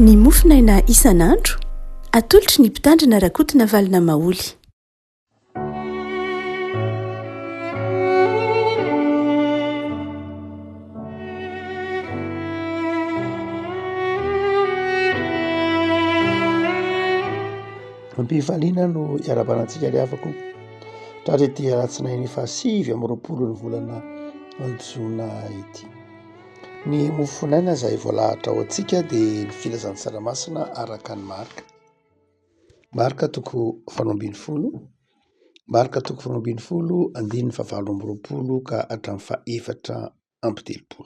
Ny mofinaina isan'andro atolotry ny mpitandrina rakotina valina maoly. Am-pifaliana no iarabanantsika ry havako tarety alatsinainy fa 9 ny volana Jona ity. Ny mofinaina izay voalahatra ao antsika dia ny filazan'ny tsaramaso araka ny marika toko 720, marika toko 720, 720 ka hatramin'ny 430.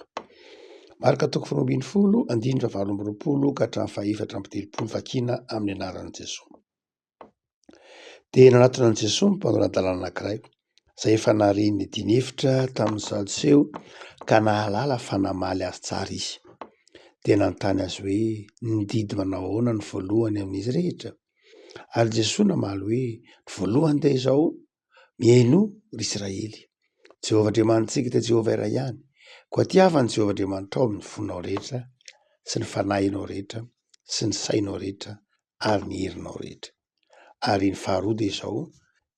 Marika toko 720, 720 ka hatramin'ny 430 vakina amin'ny anaran'i Jesosy. Dia nanatona Jesosy mpanao-dalàna anankiray izay efa nahare ny dinihefitra tamin'ny Sadoseo ka nahalala fa namaly azy tsara izy. Dia nanontany azy hoe nididy manao ahoana ny voalohany amin'izy rehetra. Ary Jesosy namaly hoe ny voalohany dia izao: mihaino ry Israely, Jehovah Andriamanitsika dia Jehovah iray ihany. Koa tiavany Jehovah Andriamanitra ao amin'ny fonao rehetra sy ny fanahinao rehetra sy ny sainao rehetra ary ny herinao rehetra. Ary ny faharoa dia izao: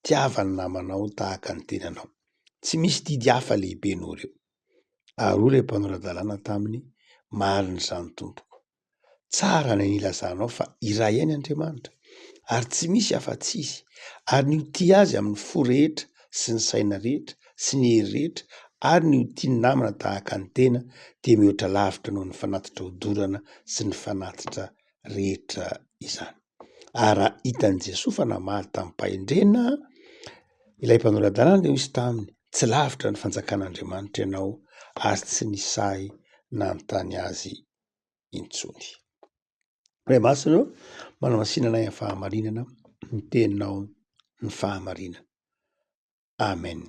tiavany namanao tahaka ny tenanao. Tsy misy didy hafa lehibe noho ireo. Ary hoy ilay mpanao-dalàna taminy: marina izany tompoko, tsara ny nilazanao fa iray ihany Andriamanitra ary tsy misy afa-tsy izy, ary ny ho tia azy amin'ny fo rehetra sy ny saina rehetra sy ny hery rehetra ary ny ho tia ny namana tahaka ny tena dia mihoatra lavitra noho ny fanatitra hodorana sy ny fanatitra rehetra izany. Ary hitan'i Jesosy fa namaly tamin'ny mpahendrena ilay mpanao-dalàna dia misy taminy: tsy lavitra ny fanjakan'Andriamanitra ianao ary tsy nisahy nanontany azy intsony. Ray masina manao masinana ny fahamarinana, ny teninao ny fahamarinana. Amen.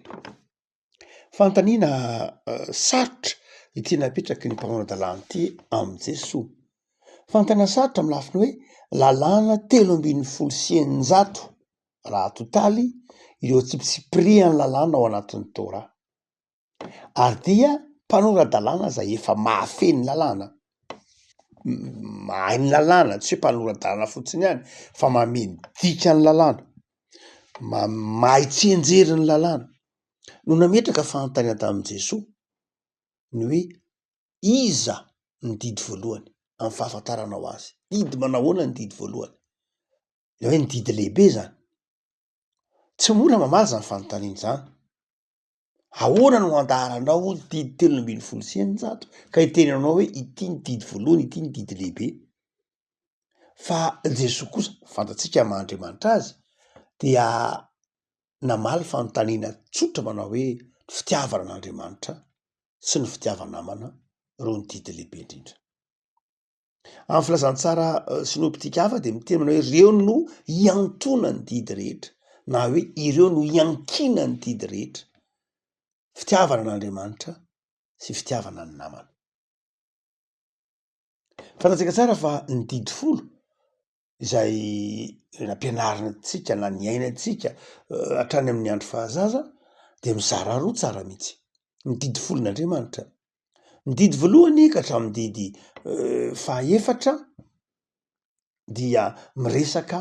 Fantaniana sarotra ity napetraky ny mpanao-dalàna ity amin'i Jesosy. Fantaniana sarotra amin'ny lafiny hoe lalàna 316 raha totaly ireo tsipitsipirihan'ny lalàna ao anatin'ny Tora. Ary dia mpanora-dalàna izay efa mahafeny lalàna, mahay ny lalàna, tsy hoe mpanora-dalàna fotsiny ihany fa mameno dikany lalàna, mahay tsianjery ny lalàna no nametraka fanontaniana tamin'i Jesosy ny hoe iza ny didy voalohany amin'ny fahafantaranao azy. Didy manao ahoana ny didy voalohany? Ilay hoe ny didy lehibe zany. Tsy mora mamaly zany fanontaniana izany. Ahoana no andaharanao didy 316 ka hitenenanao hoe ity ny didy voalohany, ity ny didy lehibe? Fa Jesosy kosa, fantatsika mahandriamanitra azy, dia namaly fanontaniana tsotra manao hoe ny fitiavana an'Andriamanitra sy ny fitiavana namana ro ny didy lehibe indrindra. Amin'ny filazantsara sinoptika hafa dia miteny manao hoe ireo no hiantona ny didy rehetra, na hoe ireo no hiankina ny didy rehetra: fitiavana an'Andriamanitra sy fitiavana ny namana. Fantatsika tsara fa ny didy folo izay nampianarina antsika na niainantsika hatrany amin'ny andro fahazaza dia mizara roa tsara mihitsy. Ny didy folon'Andriamanitra, ny didy voalohany ka hatramin'ny didy fahaefatra dia miresaka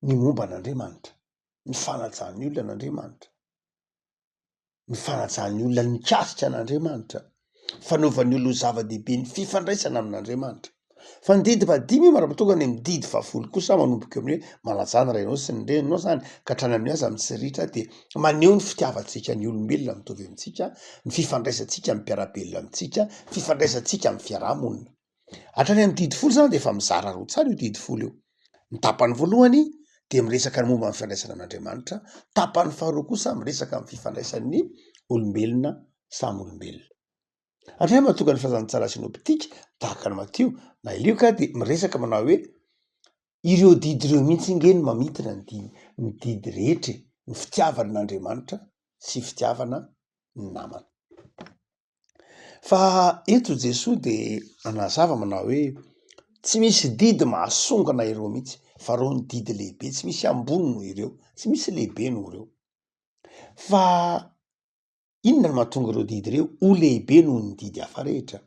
ny momba an'Andriamanitra, ny fanajan'ny olona an'Andriamanitra, ny fanajan'ny olona nikasika an'Andriamanitra, fanaovan'ny olona ho zava-dehibe ny fifandraisana amin'Andriamanitra. Fa ny didy faha-5 mara-potoana ny didy faha-10 kosa manomboka amin'ny hoe malajana rainao sy ny reninao zany ka hatrany amin'ny aza mitsiritra dia maneho ny fitiavantsika ny olombelona mitovy amintsika, ny fifandraisantsika amin'ny mpiarabelona amintsika, fifandraisantsika amin'ny fiarahamonina. Hatrany amin'ny didy folo zany dia efa mizara roa tsara io didy folo io. Ny tapany voalohany dia miresaka ny momba amin'ny fifandraisana amin'Andriamanitra, tapany faharoa kosa miresaka amin'ny fifandraisan'ny olombelona samy olombelona. Hatrany mahatonga ny filazantsara sinoptika tahaka ny Matio na Lioka dia miresaka manao hoe ireo didy ireo mihitsy nge no mamitana ny didy rehetra, ny fitiavana n'Andriamanitra sy fitiavana ny namana. Fa eto Jesosy dia anazava manao hoe tsy misy didy mahasongana ireo mihitsy fa reo ny didy lehibe, tsy misy ambony noho ireo, tsy misy lehibe noho ireo. Fa inona no mahatonga ireo didy ireo ho lehibe noho ny didy hafa rehetra?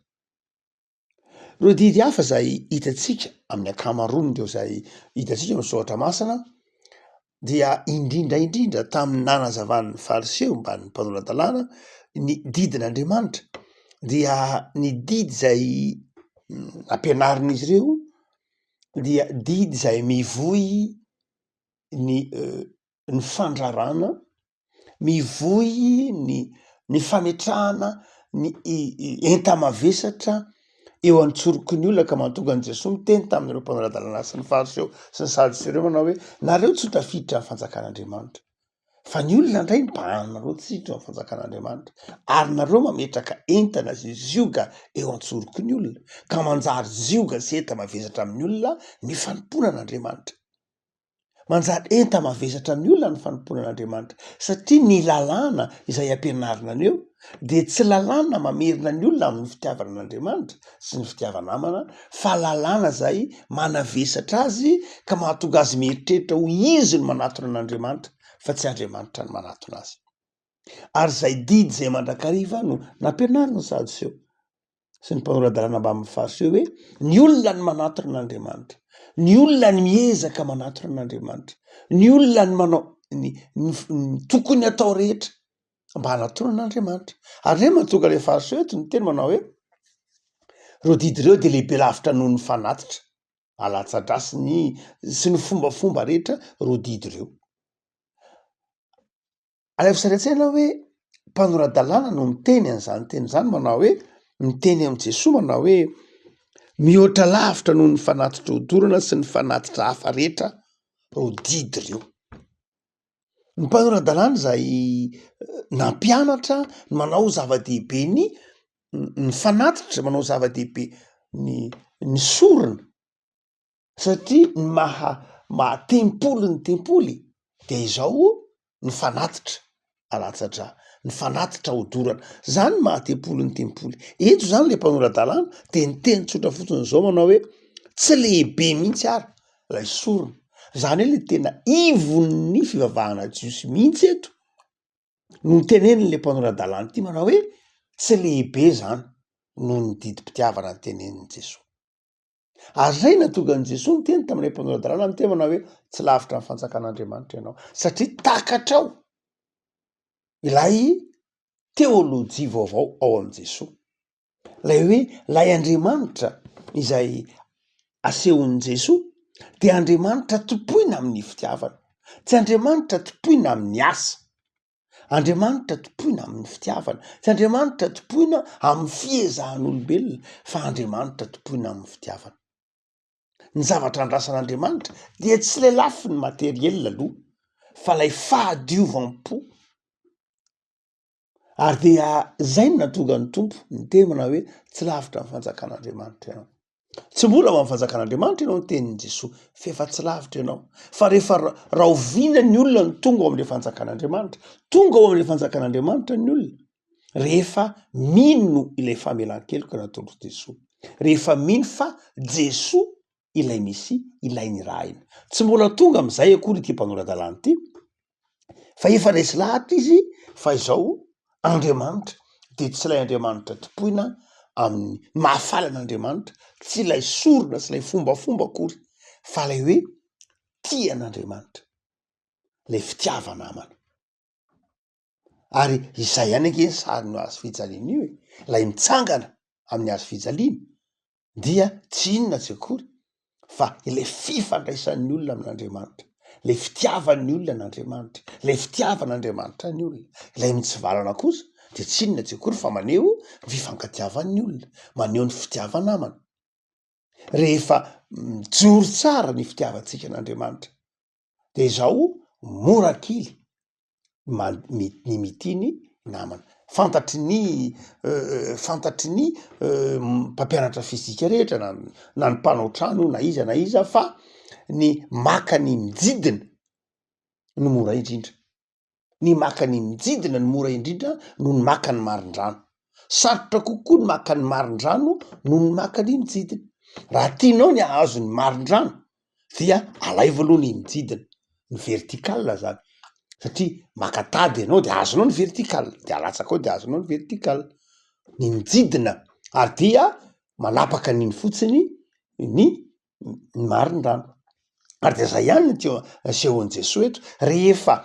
ro didy hafa zay hitatsika amin'ny akamaroany deo zay hitatsika ny soatra masina dia indrindra tamin'ny nanazavan'ny fariseo mba ny mpanorandalàna ny didin'Andriamanitra dia ny didy zay ampianarin'izy ireo dia didy zay mivoy ny fandrarana, mivoy ny fametrahana ny enta-mavesatra eo antsoroko ny olona ka mahatonga an' Jesosy miteny tamin'ireo mpanorandalàna sy ny fariseo sy ny sadoseo reo manao hoe nareo tsy ho tafiditra ny fanjakan'Andriamanitra fa ny olona indray mibanareo tsiditra ny fanjakan'Andriamanitra ary nareo mametraka entana sy zioga eo antsoroko ny olona ka manjary zioga sy enta-mavesatra amin'ny olona ny fanompona an'Andriamanitra, manjary enta-mavesatra amin'ny olona ny fanompona an'Andriamanitra satria ny lalàna izay ampianarina an'eo de tsy lalàna mamerina ny olona amin'ny fitiavana an'Andriamanitra sy ny fitiavana namana fa lalàna zay manavesatra azy ka mahatonga azy mieritreritra ho izy no manatona an'Andriamanitra fa tsy Andriamanitra ny manatona azy. Ary zay didy zay mandrakariva no nampianarina ny sadoseo sy ny mpanorandalàna mba amin'ny fariseo hoe ny olona ny manatona an'Andriamanitra, ny olona ny miezaka manatona an'Andriamanitra, ny olona ny manao ny tokony atao rehetra mba hanatona an'Andriamanitra. Ary re mahatonga le fariseo eto ny teny manao hoe ro didy reo de lehibe lavitra noho ny fanatitra, alatsadrasiny sy ny fombafomba rehetra ro didy reo. Alay fisaritsaina hoe mpanoradalàna no miteny an'izany teny zany manao hoe miteny am' Jesosy manao hoe mihoatra lavitra noho ny fanatitra odorana sy ny fanatitra hafa rehetra ro didy reo. Ny mpanoradalàna zay nampianatra manao zava-dehibe ny fanatitra, manao zava-dehibe ny sorona satria ny mahatempolo ny tempoly de izao ny fanatitra alatsadra, ny fanatitra odorana, zany mahatempolo ny tempoly. Eto zany le mpanoradalàna de ny teny tsotra fotsiny zao manao hoe tsy lehibe mihitsy ary lay sorona, zany hoe le tena ivon'ny fivavahana jiosy mihitsy eto no tenenin'le mpanoradalàna ty manao hoe tsy lehibe zany noho ny didim-pitiavana tenenin'i Jesosy. Ary zay natonga an' Jesosy ny teny tamin'le mpanoradalàna ny teny manao hoe tsy lavitra ny fanjakan'Andriamanitra ianao satria takatrao ilay teolojia vaovao ao am' Jesosy, lay hoe lay Andriamanitra izay asehon'i Jesosy de Andriamanitra topoina amin'ny fitiavana, tsy Andriamanitra topoina amin'ny asa, Andriamanitra topoina amin'ny fitiavana, tsy Andriamanitra topoina amin'ny fiezahan'olombelona fa Andriamanitra topoina amin'ny fitiavana. Ny zavatra andrasan'Andriamanitra dia tsy le lafiny materiela aloha fa lay fahadiovam-po. Ary dia zay no natonga ny tompo ny teny manao hoe tsy lavitra ny fanjakan'Andriamanitra ianao. Tsy mbola ao amin'ny fanjakan'Andriamanitra ianao ny tenin'i Jesosy fa efa tsy lavitra ianao fa rehefa rahovina ny olona ny tonga ao amin'le fanjakan'Andriamanitra, tonga ao amin'le fanjakan'Andriamanitra ny olona rehefa mino ilay famelan-keloka nataon'i Jesosy, rehefa mino fa Jesosy ilay misy ilay ny rahina. Tsy mbola tonga am'izay akory ity mpanoradalàna ty fa efa resy lahatra izy fa izao Andriamanitra de tsy lay Andriamanitra topoina amin'ny mahafaly an'Andriamanitra, tsy lay sorona sy lay fombafomba akory fa lay hoe tia an'Andriamanitra, lay fitiavana namana. Ary izay ihany ange sary no hazo fijaliana io e, lay mitsangana amin'ny hazo fijaliana dia tsy inona tsy akory fa ilay fifandraisan'ny olona amin'Andriamanitra, lay fitiavan'ny olona an'Andriamanitra, lay fitiavan'Andriamanitra ny olona, lay mitsivalana kosa de tsy inona tsy akory fa maneho ny fifankatiavan'ny olona, maneho ny fitiavana namana. Rehefa mijoro tsara ny fitiavantsika an'Andriamanitra de izao mora kely ny mitiny namana. Fantatry ny mpampianatra fizika rehetra na ny mpanao trano na iza fa ny maka ny mijidina no mora indrindra, ny maka ny mijidina no mora indrindra noho ny maka ny marin-drano. Sarotra kokoa ny maka ny marin-drano noho ny maka ny mijidina. Raha tianao ny ahazo ny marin-drano dia alaivo aloha ny mijidina, ny vertikala zany, satria maka tady ianao de azonao ny vertikala, de alatsaka ao de azonao ny vertikala, ny mijidina ary dia manapaka niny fotsiny ny marindrano. Ary de zay ihany teo sehon'i Jesosy eto, rehefa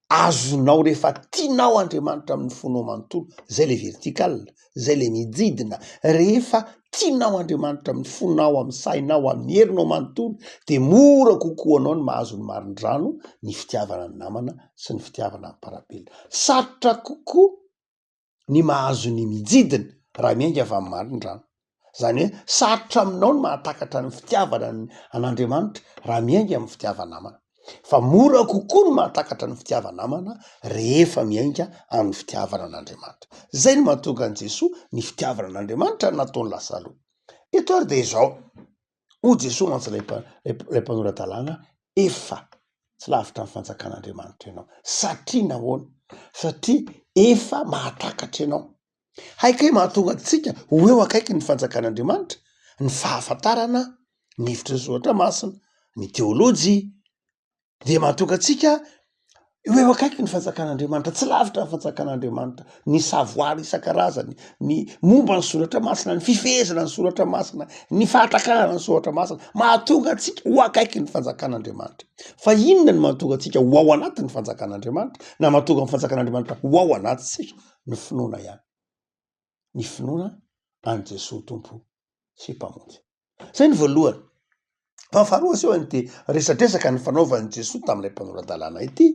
azonao, rehefa tianao Andriamanitra amin'ny fonao manontolo, zay le vertikal, zay le mijidina, rehefa tianao Andriamanitra amin'ny fonao, amin'ny sainao, amin'ny herinao manontolo, de mora kokoa anao ny mahazo ny marindrano, ny fitiavana ny namana sy ny fitiavana ny parapelina. Sarotra kokoa ny mahazo ny mijidina raha miainga avy amin'ny marindrano. Zany hoe sarotra aminao ny mahatakatra ny fitiavana an'Andriamanitra raha miainga amin'ny fitiavana namana. Fa mora kokoa ny mahatakatra ny fitiavana namana rehefa miainga amin'ny fitiavana an'Andriamanitra. Zay no mahatonga an' Jesosy ny fitiavana an'Andriamanitra nataony lasalo. Eto ary de izao, ho Jesosy mantsy lay mpanoran-dalàna, efa tsy lavitra ny fanjakan'Andriamanitra ianao. Satria nahoana? Satria efa mahatakatra ianao. Haikay mahatonga antsika ho eo akaiky ny fanjakan'Andriamanitra, ny fahafantarana, ny hevitra ny soratra masina, ny teolojia, de mahatonga antsika ho eo akaiky ny fanjakan'Andriamanitra, tsy lavitra ny fanjakan'Andriamanitra, ny savoary isan-karazany, ny momba ny soratra masina, ny fifehezana ny soratra masina, ny fahatakana ny soratra masina, mahatonga antsika ho akaiky ny fanjakan'Andriamanitra. Fa inona ny mahatonga antsika ho ao anaty ny fanjakan'Andriamanitra, na mahatonga ny fanjakan'Andriamanitra ho ao anaty sika? Ny finoana ihany. Ny finoana an' Jesosy tompo sy mpamonjy. Zay ny voalohany. Fa faharoa seho de resadresaka ny fanaovan'i Jesosy tamin'ilay mpanoran-dalàna ity,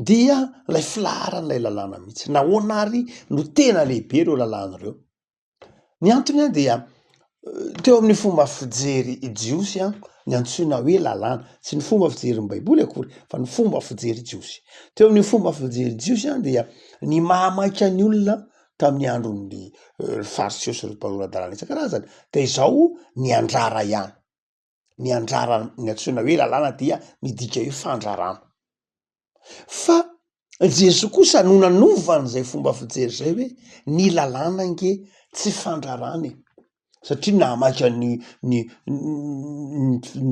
dia lay filaharan'ilay lalàna mihitsy. Nahoana ary no tena lehibe reo lalàna reo? Ny antony dia teo amin'ny fomba fijery jiosy ny antsoina hoe lalàna, tsy ny fomba fijery ny baiboly akory, fa ny fomba fijery jiosy. Teo amin'ny fomba fijery jiosy dia ny mahamaika ny olona tamin'ny andron'ny fariseo sy ny mpanoran-dalàna isan-karazany, de izao ny andrara ihany. Ny andrara ny antsoina hoe lalàna dia midika hoe fandrarana. Fa Jesosy kosa no nanovany zay fomba fijery zay hoe ny lalàna nge tsy fandrarana. Satria nahamaika ny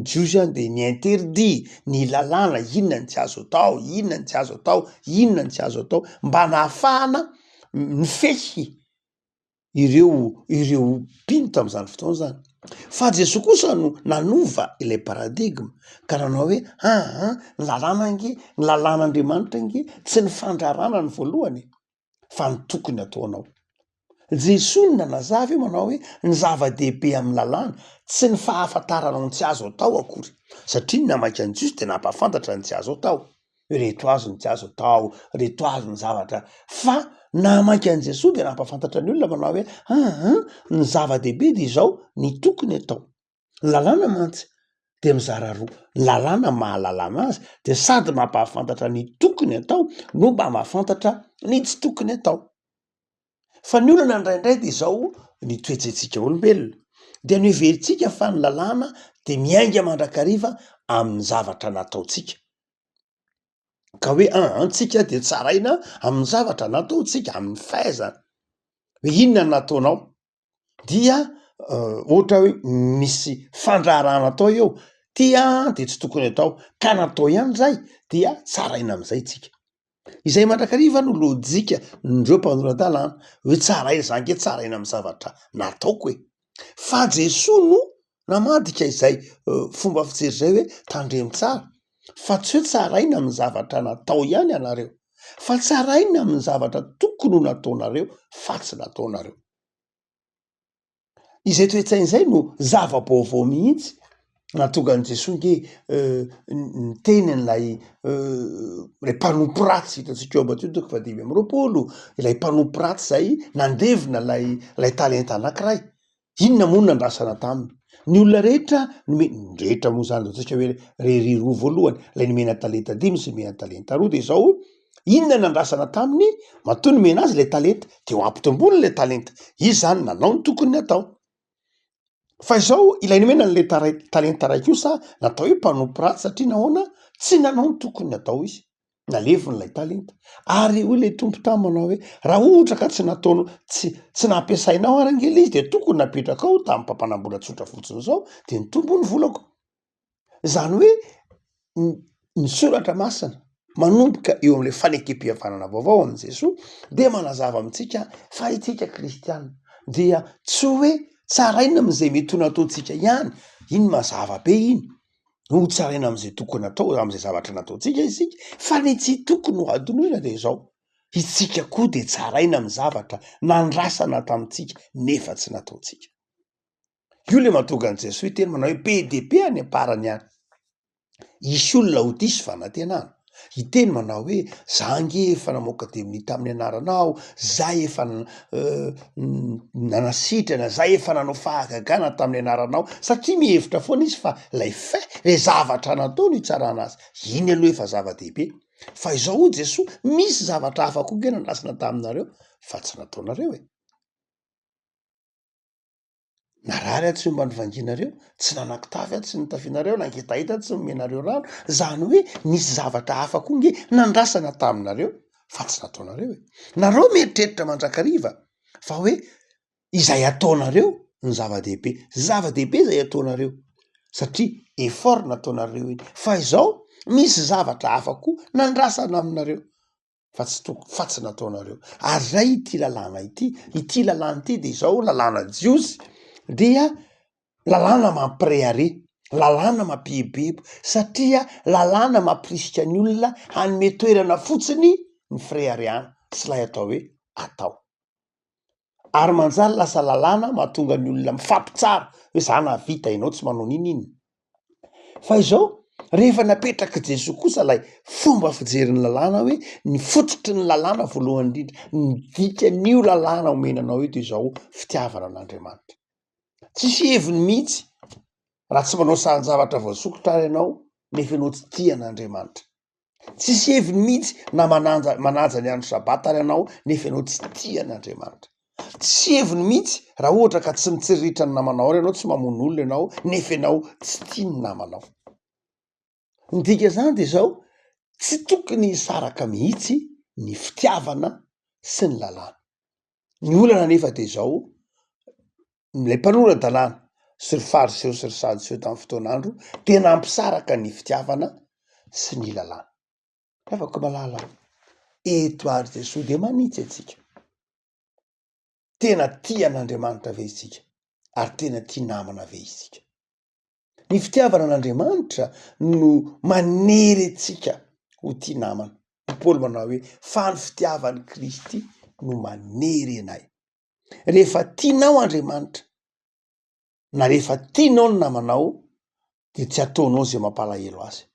jiosy de ny interdit, ny lalàna, inona ny tsy azo atao, inona ny tsy azo atao, inona ny tsy azo atao, mba nahafahana mifehy ireo mpino tam'izany fotoana zany. Fa Jesosy kosa no nanova ilay paradigma ka nanao hoe ny lalàna nge, ny lalàn'Andriamanitra nge tsy ny fandrarana ny voalohany, fa ny tokony ataonao. Jesosy nanazava io manao hoe ny zava-dehibe amin'ny lalàna tsy ny fahafantarana ny tsy azo atao akory, satria namaika ny jiosy de nampahafantatra ny tsy azo atao, reto azo ny tsy azo atao, reto azo ny zavatra, fa namaika an' Jesosy de nampahafantatra ny olona manao hoe ny zava-dehibe de izao ny tokony atao. Ny lalàna mantsy de mizara roa, ny lalàna mahalalàna azy de sady mampahafantatra ny tokony atao no mba mahafantatra ny tsy tokony atao. Fa ny olana indraindray de izao ny toetsaitsika olombelona, de ny heverintsika fa ny lalàna de miainga mandrakariva amin'ny zavatra nataotsika, ka hoe tsika de tsaraina amin'ny zavatra nataotsika, amin'ny fahaizana hoe inona ny nataonao, dia ohatra hoe misy fandrarana atao eo, tia de tsy tokony atao, ka natao ihany zay dia tsaraina am'izay tsika. Izay mandrakariva no lojika ndreo mpanoran-dalàna hoe tsaraina zany ke tsaraina amin'ny zavatra nataoko e. Fa Jesosy no namadika izay fomba fijery zay hoe tandremo tsara, fa tsy hoe tsaraina amin'ny zavatra natao ihany anareo, fa tsaraina amin'ny zavatra tokony ho nataonareo fa tsy nataonareo. Izay toetsain'izay no zava-baovao mihitsy nahatonga an' Jesosy nge ny tenin'lay mpanompo ratsy hitantsika eo Matteo 5:20, ilay mpanompo ratsy zay nandevina lay talenta anankiray. Inona moa no nandrasana taminy? Ny olona rehetra rehetra moa zany atsika hoe rery roa voalohany, lay nomena talenta 5 sy nomena talenta 2, de izao inona nandrasana taminy? Matoa nomena azy lay talenta de ho ampitombony lay talenta, izy zany nanao ny tokony natao. Fa izao ilay nomena n'le talenta ray kosa natao hoe mpanompo ratsy, satria nahoana? Tsy nanao ny tokony natao izy, naleviny lay talenta. Ary hoy lay tompo tamy manao hoe raha ohatra ka tsy nataonao, tsy nampiasainao ary angely izy de tokony napetraka ao tamin'ny mpampanambola tsotra fotsiny zao de ny tombo ny volako. Zany hoe ny soratra masina manomboka eo am'le fanekempihavanana vaovao amin' Jesosy de manazava amintsika fa itsika kristianina dia tsy hoe tsaraina am'izay mety ho nataontsika ihany, iny mazava be iny no tsaraina am'izay tokony atao am'izay zavatra nataontsika isika, fa ny tsy tokony ho adonoina de zao itsika koa de tsaraina amy zavatra nandrasana tamitsika nefa tsy nataontsika. Io le mahatonga an' Jesoly teny manao hoe be de be any am-parany any isy olona ho diso fanantenana, iteny manao hoe za nge efa namoaka demoni tamin'ny anaranao, za efa nanasitrana, za efa nanao fahagagana tamin'ny anaranao, satria mihevitra foana izy fa le zavatra nataony itsarana azy iny aloha efa zava-dehibe, fa izao ho Jesoa misy zavatra hafa koa nge nandrasana taminareo fa tsy nataonareo e. Narary aho tsy mba nivanginareo, tsy nanakitavy aho tsy nitafianareo, nangetaita tsy nomenareo rano, zany hoe nisy zavatra hafa koa nge nandrasana taminareo fa tsy nataonareo e. Nareo mieritreritra mandrakariva fa hoe izay ataonareo ny zava-dehibe, zava-dehibe zay ataonareo satria effort nataonareo iny, fa izao misy zavatra hafa koa nandrasana aminareo fa tsy nataonareo. Ary zay ity lalàna ity lalàna ity de izao lalàna jiosy dia lalàna mampireare, lalàna mampihibebo, satria lalàna mampirisika ny olona hanome toerana fotsiny ny firehareana tsy lay atao hoe atao, ary manjary lasa lalàna mahatonga ny olona mifampitsara hoe za nahavita ianao tsy manao nininy. Fa izao rehefa napetraka Jesoa kosa lay fomba fijerin'ny lalàna hoe ny fototry ny lalàna voalohany indrindra, ny dikan'io lalàna omenanao io de izao fitiavana an'Andriamanitra. Tsisy heviny mihitsy raha tsy manao sahan-javatra voasokotra ary ianao nefa ianao tsy tia an'Andriamanitra. Tsisy heviny mihitsy na manaja ny andro sabata ary ianao nefa ianao tsy tia an'Andriamanitra. Tsy heviny mihitsy raha ohatra ka tsy mitsiritra ny namanao ary ianao, tsy mamono olona ianao nefa ianao tsy tia ny namanao. Ny dika zany de zao tsy tokony hisaraka mihitsy ny fitiavana sy ny lalàna. Ny olana nefa de zao le mpanoran-dalàna sy ry fariseo sy ry sadiseo tamin'ny fotoan'andro tena ampisaraka ny fitiavana sy ny lalàna. Afaka malala eto ary Jesoa de manitsy atsika, tena tia an'Andriamanitra ve isika ary tena tia namana ve isika. Ny fitiavana an'Andriamanitra no manery atsika ho tia namana. I Paoly manao hoe fa ny fitiavan'i Kristy no manery anay. Rehefa tianao Andriamanitra na rehefa tianao ny namanao de tsy ataonao zay mampalahelo azy.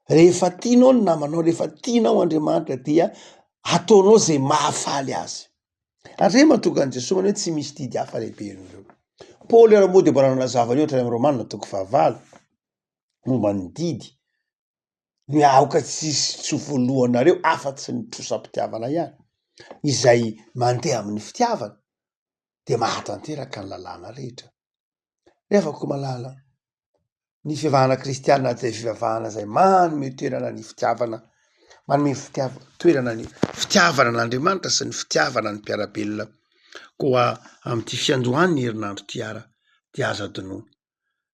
Rehefa tianao ny namanao, rehefa tianao Andriamanitra dia ataonao zay mahafaly azy. Ary mahatonga an' Jesoa manao hoe tsy misy didy hafa lehibe ireo. Paoly ara moa de mbola nanazava ny ohatra amin'ny Romanina 9:9 momba ny didy, ny aoka tsy voalohanareo afa-tsy ny trosa-pitiavana ihany, izay mandeha amin'ny fitiavana de mahatanteraka ny lalàna rehetra. Refako malala ny fivavahana kristianina zay fivavahana zay manome toerana ny fitiavana, manome toerana ny fitiavana an'Andriamanitra sy ny fitiavana ny mpiarabelona koa am'ty fiandohan'ny herinandro ty ara de azo adinoina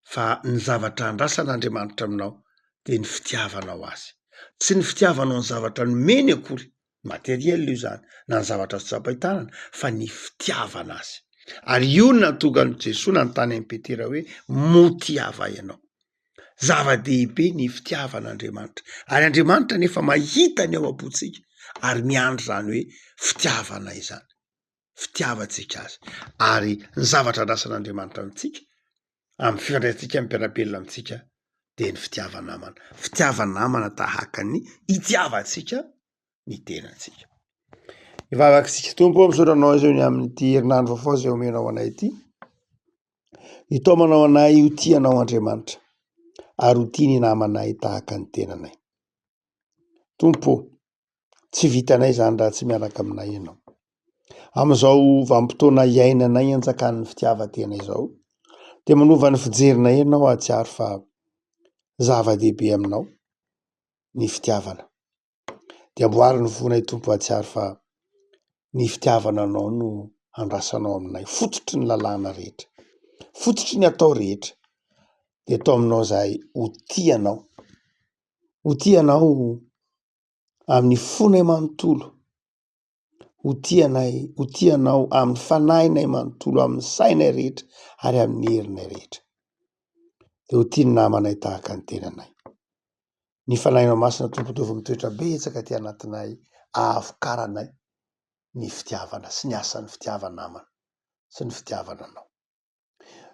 fa ny zavatra andrasan'Andriamanitra aminao de ny fitiavanao azy, tsy ny fitiavanao ny zavatra nomeny akory materiel io zany na ny zavatra tsy tsapahitanana, fa ny fitiavana azy. Ary io no nahatonga an' Jesoa nanontany an'i Petera hoe motiava ianao. Zava-dehibe ny fitiavan'Andriamanitra, ary Andriamanitra nefa mahita ny ao am-potsika ary miandry zany hoe fitiavana izany, fitiavantsika azy. Ary ny zavatra andrasan'Andriamanitra amitsika amin'ny fifandraisantsika amin'ny mpiarabelona amitsika de ny fitiavan-namana, fitiavan-namana tahaka ny itiavantsika ny tenantsika. Ivavakitsika Tompo am'soranao izao ny amin'ity herinandro vaovao zay omenao anay ity, itaomanao anay ho tianao Andriamanitra ary ho tia ny namanay tahaka ny tenanay. Tompo, tsy vitanay zany raha tsy miaraka aminay ianao. Am'izao vanim-potoana iainanay anjakan'ny fitiavan-tena izao de manova ny fijerinay ianao atsiaro fa zava-dehibe aminao ny fitiavana. De amboary ny vonay Tompo atsiaro fa ny fitiavana anao no andrasanao aminay, fototry ny lalàna rehetra, fototry ny atao rehetra de atao aminao zay ho tianao amin'ny fonay manontolo, ho tianao amin'ny fanahinay manontolo amin'ny sainay rehetra ary amin'ny herinay rehetra. De ho tiany namanay tahaka ny tenanay. Ny fanahinao masina tompotovy mitoetra betsaka ty anatinay ahavokaranay ny fitiavana sy ny asan'ny fitiavana namana sy ny fitiavana anao.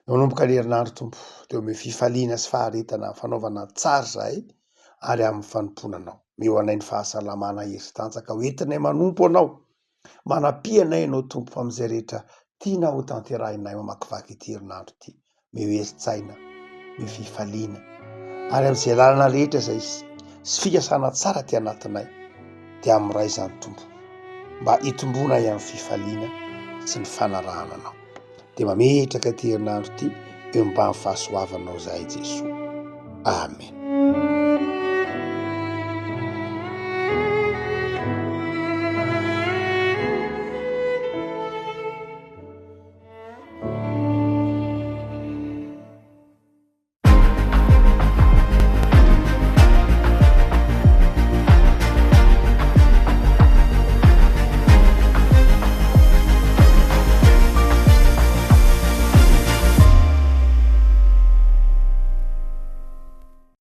Manomboka ny herinandro tompo teo amin'ny fifaliana sy faharetana fanaovana tsara zahay ary amin'ny fanomponanao. Meo anay ny fahasalamana hery-tanjaka ho entinay manompo anao. Manam-pianay ianao tompo amin'izay rehetra tiana ho tanterahinay mamakivaky ity herinandro ity. Meo hery-tsaina, meo fifaliana ary amin'izay lalana rehetra izay sy fikasana tsara ty anatinay dia amin'iray izany tompo mba hitombonay amin'ny fifaliana sy ny fanarahana anao. De mametraka ty herinandro ty eo mba amin'ny fahasoavanao zahay Jesosy.